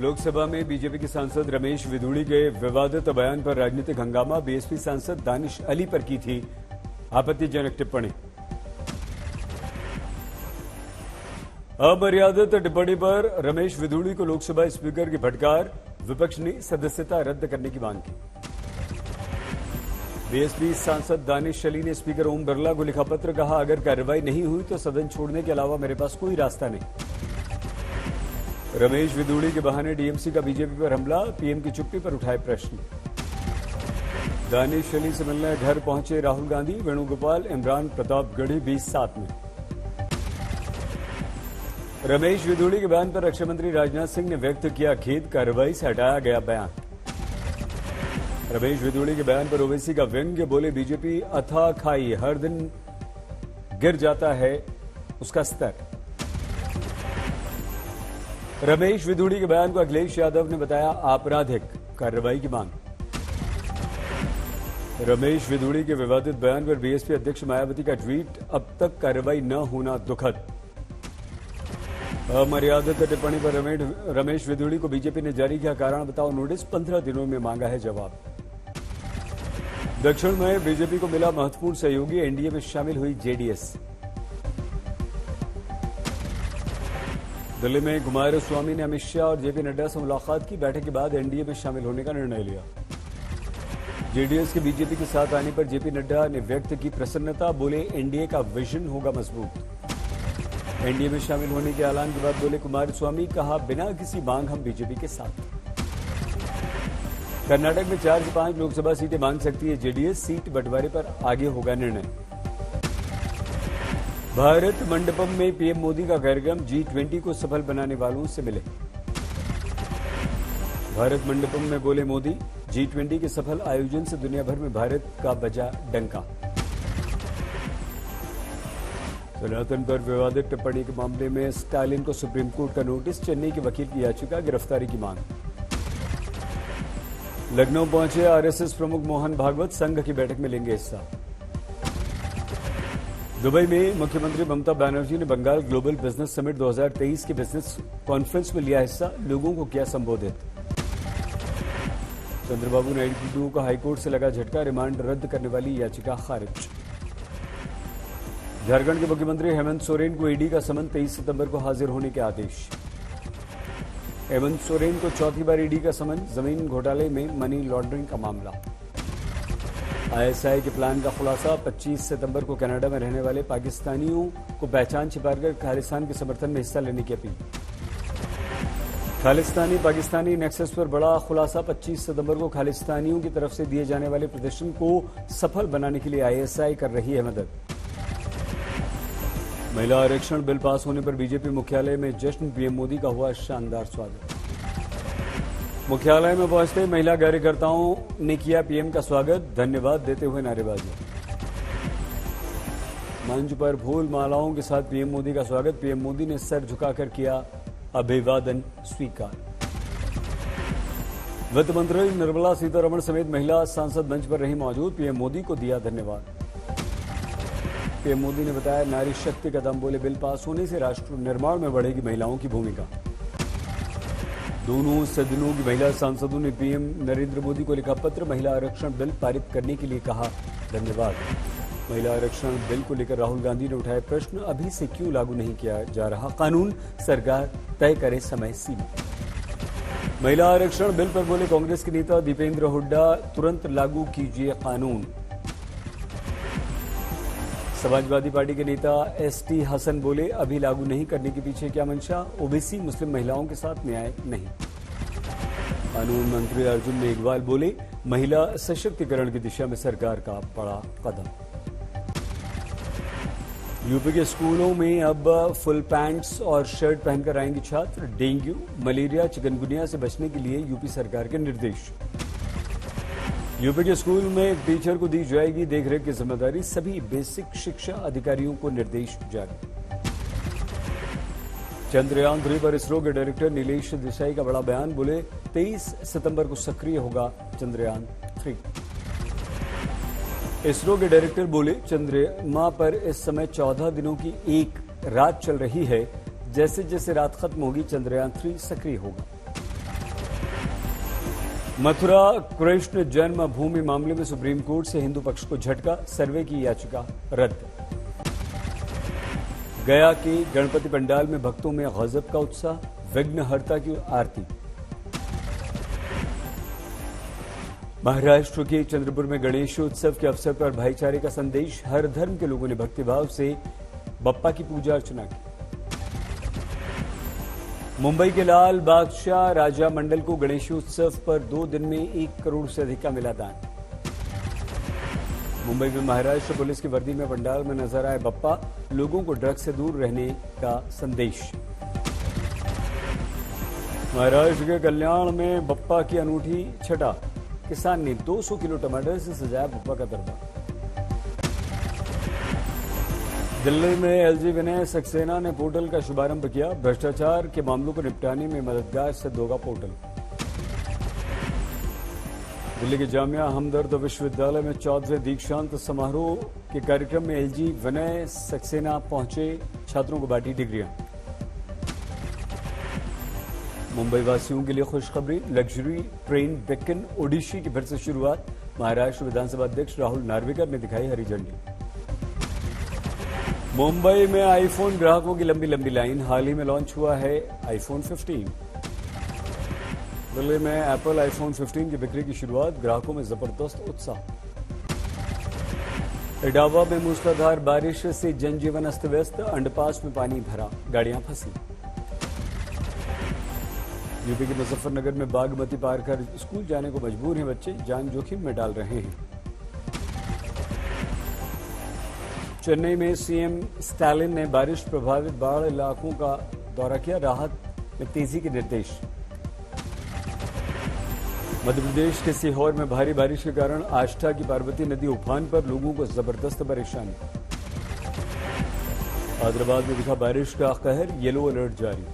लोकसभा में बीजेपी के सांसद रमेश विधूड़ी के विवादित बयान पर राजनीतिक हंगामा। बीएसपी सांसद दानिश अली पर की थी आपत्तिजनक टिप्पणी। अमर्यादित टिप्पणी पर रमेश विधूड़ी को लोकसभा स्पीकर की फटकार। विपक्ष ने सदस्यता रद्द करने की मांग की। बीएसपी सांसद दानिश अली ने स्पीकर ओम बिरला को लिखा पत्र। कहा, अगर कार्रवाई नहीं हुई तो सदन छोड़ने के अलावा मेरे पास कोई रास्ता नहीं। रमेश विधूड़ी के बहाने डीएमसी का बीजेपी पर हमला। पीएम की चुप्पी पर उठाए प्रश्न। दानिश अली से मिलने घर पहुंचे राहुल गांधी। वेणुगोपाल, इमरान प्रतापगढ़ी भी साथ में। रमेश विधूड़ी के बयान पर रक्षा मंत्री राजनाथ सिंह ने व्यक्त किया खेद। कार्रवाई से हटाया गया बयान। रमेश विधूड़ी के बयान पर ओवैसी का व्यंग्य। बोले, बीजेपी अथाह खाई, हर दिन गिर जाता है उसका स्तर। रमेश विधूड़ी के बयान को अखिलेश यादव ने बताया आपराधिक। कार्रवाई की मांग। रमेश विधूड़ी के विवादित बयान पर बीएसपी अध्यक्ष मायावती का ट्वीट। अब तक कार्रवाई न होना दुखद। अमर्यादित टिप्पणी पर रमेश विधूड़ी को बीजेपी ने जारी किया कारण बताओ नोटिस। 15 दिनों में मांगा है जवाब। दक्षिण में बीजेपी को मिला महत्वपूर्ण सहयोगी। एनडीए में शामिल हुई जेडीएस। दिल्ली में कुमारस्वामी ने अमित शाह और जेपी नड्डा से मुलाकात की। बैठक के बाद एनडीए में शामिल होने का निर्णय लिया। जेडीएस के बीजेपी के साथ आने पर जेपी नड्डा ने व्यक्त की प्रसन्नता। बोले, एनडीए का विजन होगा मजबूत। एनडीए में शामिल होने के ऐलान के बाद बोले कुमारस्वामी। कहा, बिना किसी मांग हम बीजेपी के साथ। कर्नाटक में 4 से 5 लोकसभा सीटें मांग सकती है जेडीएस। सीट बंटवारे पर आगे होगा निर्णय। भारत मंडपम में पीएम मोदी का कार्यक्रम। G20 को सफल बनाने वालों से मिले। भारत मंडपम में बोले मोदी, G20 के सफल आयोजन से दुनिया भर में भारत का बजा डंका। सनातन पर विवादित टिप्पणी के मामले में स्टालिन को सुप्रीम कोर्ट का नोटिस। चेन्नई के वकील की याचिका। गिरफ्तारी की मांग। लखनऊ पहुंचे आरएसएस प्रमुख मोहन भागवत। संघ की बैठक में लेंगे हिस्सा। दुबई में मुख्यमंत्री ममता बनर्जी ने बंगाल ग्लोबल बिजनेस समिट 2023 के बिजनेस कॉन्फ्रेंस में लिया हिस्सा। लोगों को किया संबोधित। चंद्रबाबू नायडू को हाईकोर्ट से लगा झटका। रिमांड रद्द करने वाली याचिका खारिज। झारखंड के मुख्यमंत्री हेमंत सोरेन को ईडी का समन। 23 सितंबर को हाजिर होने के आदेश। हेमंत सोरेन को चौथी बार ईडी का समन। जमीन घोटाले में मनी लॉन्ड्रिंग का मामला। आईएसआई के प्लान का खुलासा। 25 सितंबर को कनाडा में रहने वाले पाकिस्तानियों को पहचान छिपाकर खालिस्तान के समर्थन में हिस्सा लेने की अपील। खालिस्तानी पाकिस्तानी नेक्सस पर बड़ा खुलासा। 25 सितंबर को खालिस्तानियों की तरफ से दिए जाने वाले प्रदर्शन को सफल बनाने के लिए आईएसआई कर रही है मदद। महिला आरक्षण बिल पास होने पर बीजेपी मुख्यालय में जश्न। पीएम मोदी का हुआ शानदार स्वागत। मुख्यालय में पहुंचते महिला कार्यकर्ताओं ने किया पीएम का स्वागत। धन्यवाद देते हुए नारेबाजी। मंच पर फूल मालाओं के साथ पीएम मोदी का स्वागत। पीएम मोदी ने सर झुकाकर किया अभिवादन स्वीकार। वित्त मंत्री निर्मला सीतारमण समेत महिला सांसद मंच पर रही मौजूद। पीएम मोदी को दिया धन्यवाद। पीएम मोदी ने बताया नारी शक्ति का दम। बोले, बिल पास होने से राष्ट्र निर्माण में बढ़ेगी महिलाओं की भूमिका। दोनों सदनों की महिला सांसदों ने पीएम नरेंद्र मोदी को लिखा पत्र। महिला आरक्षण बिल पारित करने के लिए कहा धन्यवाद। महिला आरक्षण बिल को लेकर राहुल गांधी ने उठाए प्रश्न। अभी से क्यों लागू नहीं किया जा रहा कानून? सरकार तय करे समय सीमा। महिला आरक्षण बिल पर बोले कांग्रेस के नेता दीपेंद्र हुड्डा। तुरंत लागू कीजिए कानून। समाजवादी पार्टी के नेता एसटी हसन बोले, अभी लागू नहीं करने के पीछे क्या मंशा? ओबीसी मुस्लिम महिलाओं के साथ न्याय नहीं। कानून मंत्री अर्जुन मेघवाल बोले, महिला सशक्तिकरण की दिशा में सरकार का बड़ा कदम। यूपी के स्कूलों में अब फुल पैंट्स और शर्ट पहनकर आएंगे छात्र। डेंगू, मलेरिया, चिकनगुनिया से बचने के लिए यूपी सरकार के निर्देश। यूपी के स्कूल में एक टीचर को दी जाएगी देखरेख की जिम्मेदारी। सभी बेसिक शिक्षा अधिकारियों को निर्देश जारी। चंद्रयान 3 पर इसरो के डायरेक्टर नीलेश देसाई का बड़ा बयान। बोले, 23 सितंबर को सक्रिय होगा चंद्रयान 3। इसरो के डायरेक्टर बोले, चंद्रमा पर इस समय 14 दिनों की एक रात चल रही है। जैसे जैसे रात खत्म होगी चंद्रयान 3 सक्रिय होगा। मथुरा कृष्ण जन्मभूमि मामले में सुप्रीम कोर्ट से हिंदू पक्ष को झटका, सर्वे की याचिका रद्द। गया के गणपति पंडाल में भक्तों में गजब का उत्साह, विघ्नहर्ता की आरती। महाराष्ट्र के चंद्रपुर में गणेशोत्सव के अवसर पर भाईचारे का संदेश, हर धर्म के लोगों ने भक्तिभाव से बप्पा की पूजा अर्चना की। मुंबई के लाल बादशाह राजा मंडल को गणेशोत्सव पर 2 दिन में 1 करोड़ से अधिक का मिला दान। मुंबई में महाराष्ट्र पुलिस की वर्दी में पंडाल में नजर आए बप्पा, लोगों को ड्रग्स से दूर रहने का संदेश। महाराष्ट्र के कल्याण में बप्पा की अनूठी छटा, किसान ने 200 किलो टमाटर से सजाया बप्पा का दरबार। दिल्ली में एलजी विनय सक्सेना ने पोर्टल का शुभारंभ किया, भ्रष्टाचार के मामलों को निपटाने में मददगार सिद्ध होगा पोर्टल। दिल्ली के जामिया हमदर्द विश्वविद्यालय में 14वें दीक्षांत समारोह के कार्यक्रम में एलजी विनय सक्सेना पहुंचे, छात्रों को बांटी डिग्रियां। मुंबई वासियों के लिए खुशखबरी, लग्जरी ट्रेन डेक्कन ओडिसी की फिर से शुरुआत, महाराष्ट्र विधानसभा अध्यक्ष राहुल नार्वेकर ने दिखाई हरी झंडी। मुंबई में आईफोन ग्राहकों की लंबी लंबी लाइन, हाल ही में लॉन्च हुआ है आईफोन 15। दिल्ली में एप्पल आईफोन 15 की बिक्री की शुरुआत, ग्राहकों में जबरदस्त उत्साह। इटावा में मूसलाधार बारिश से जनजीवन अस्त व्यस्त, अंडरपास में पानी भरा, गाड़ियां फंसी। यूपी के मुजफ्फरनगर में बागमती पार कर स्कूल जाने को मजबूर हैं बच्चे, जान जोखिम में डाल रहे हैं। चेन्नई में सीएम स्टालिन ने बारिश प्रभावित बाढ़ इलाकों का दौरा किया, राहत में तेजी के निर्देश। मध्य प्रदेश के सीहोर में भारी बारिश के कारण आष्टा की पार्वती नदी उफान पर, लोगों को जबरदस्त परेशानी। हैदराबाद में दिखा बारिश का कहर, येलो अलर्ट जारी।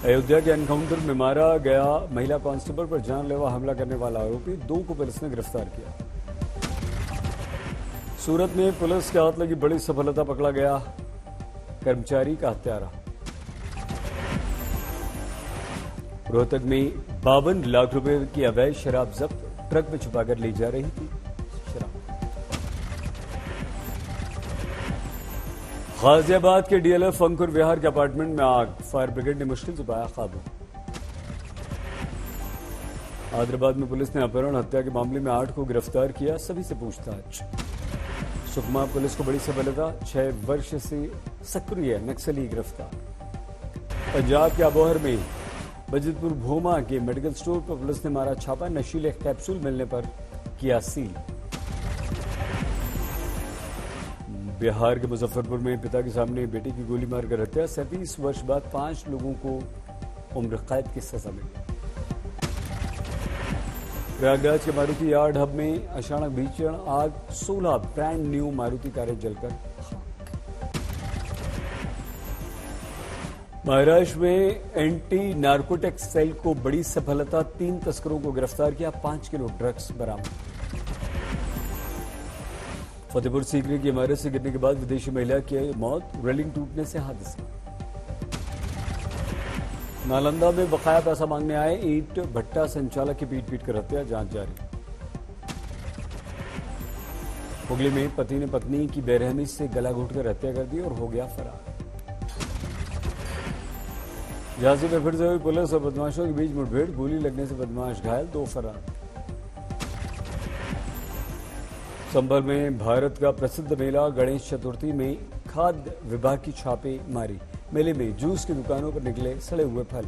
अयोध्या के एनकाउंटर में मारा गया महिला कांस्टेबल पर जानलेवा हमला करने वाला आरोपी, 2 को पुलिस ने गिरफ्तार किया। सूरत में पुलिस के हाथ लगी बड़ी सफलता, पकड़ा गया कर्मचारी का हत्यारा। रोहतक में 52 लाख रुपए की अवैध शराब जब्त, ट्रक में छुपाकर ले जा रही थी शराब। गाजियाबाद के डीएलएफ अंकुर विहार के अपार्टमेंट में आग, फायर ब्रिगेड ने मुश्किल से पाया काबू। हैदराबाद में पुलिस ने अपहरण हत्या के मामले में 8 को गिरफ्तार किया, सभी से पूछताछ। सुकमा पुलिस को बड़ी सफलता, 6 वर्ष से सक्रिय नक्सली गिरफ्तार। पंजाब के अबोहर में बजतपुर भोमा के मेडिकल स्टोर पर पुलिस ने मारा छापा, नशीले कैप्सूल मिलने पर किया सील। बिहार के मुजफ्फरपुर में पिता के सामने बेटी की गोली मारकर हत्या, 37 वर्ष बाद 5 लोगों को उम्र कैद की सजा मिली। प्रयागराज के मारुति यार्ड हब में अचानक भीषण आग, 16 ब्रांड न्यू मारुति कारें जलकर खाक। महाराष्ट्र में एंटी नार्कोटिक्स सेल को बड़ी सफलता, 3 तस्करों को गिरफ्तार किया, 5 किलो ड्रग्स बरामद। फतेहपुर सीकरी की इमारत से गिरने के बाद विदेशी महिला की मौत, रेलिंग टूटने से हादसा। नालंदा में बकाया पैसा मांगने आए ईंट भट्टा संचालक की पीट पीट कर हत्या, जांच जारी। हुगली में पति ने पत्नी की बेरहमी से गला घोटकर हत्या कर दी और हो गया फरार। झांसी में फिर से हुई पुलिस और बदमाशों के बीच मुठभेड़, गोली लगने से बदमाश घायल, 2 फरार। संभल में भारत का प्रसिद्ध मेला गणेश चतुर्थी में खाद्य विभाग की छापे मारी, मेले में जूस की दुकानों पर निकले सड़े हुए फल।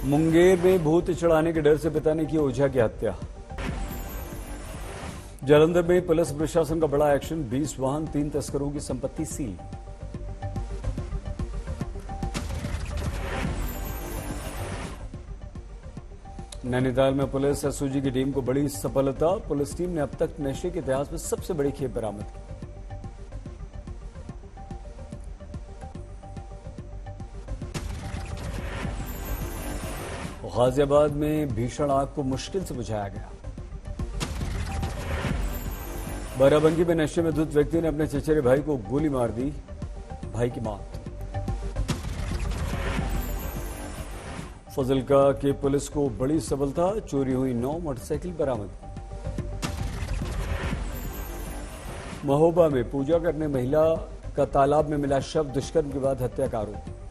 मुंगेर में भूत चढ़ाने के डर से पिता ने की ओझा की हत्या। जालंधर में पुलिस प्रशासन का बड़ा एक्शन, 20 वाहन, 3 तस्करों की संपत्ति सील। नैनीताल में पुलिस एसओजी की टीम को बड़ी सफलता, पुलिस टीम ने अब तक नशे के इतिहास में सबसे बड़ी खेप बरामद की। गाजियाबाद में भीषण आग को मुश्किल से बुझाया गया। बाराबंकी में नशे में धुत व्यक्ति ने अपने चचेरे भाई को गोली मार दी, भाई की मौत। फजलका के पुलिस को बड़ी सफलता, चोरी हुई 9 मोटरसाइकिल बरामद। महोबा में पूजा करने महिला का तालाब में मिला शव, दुष्कर्म के बाद हत्या का आरोप।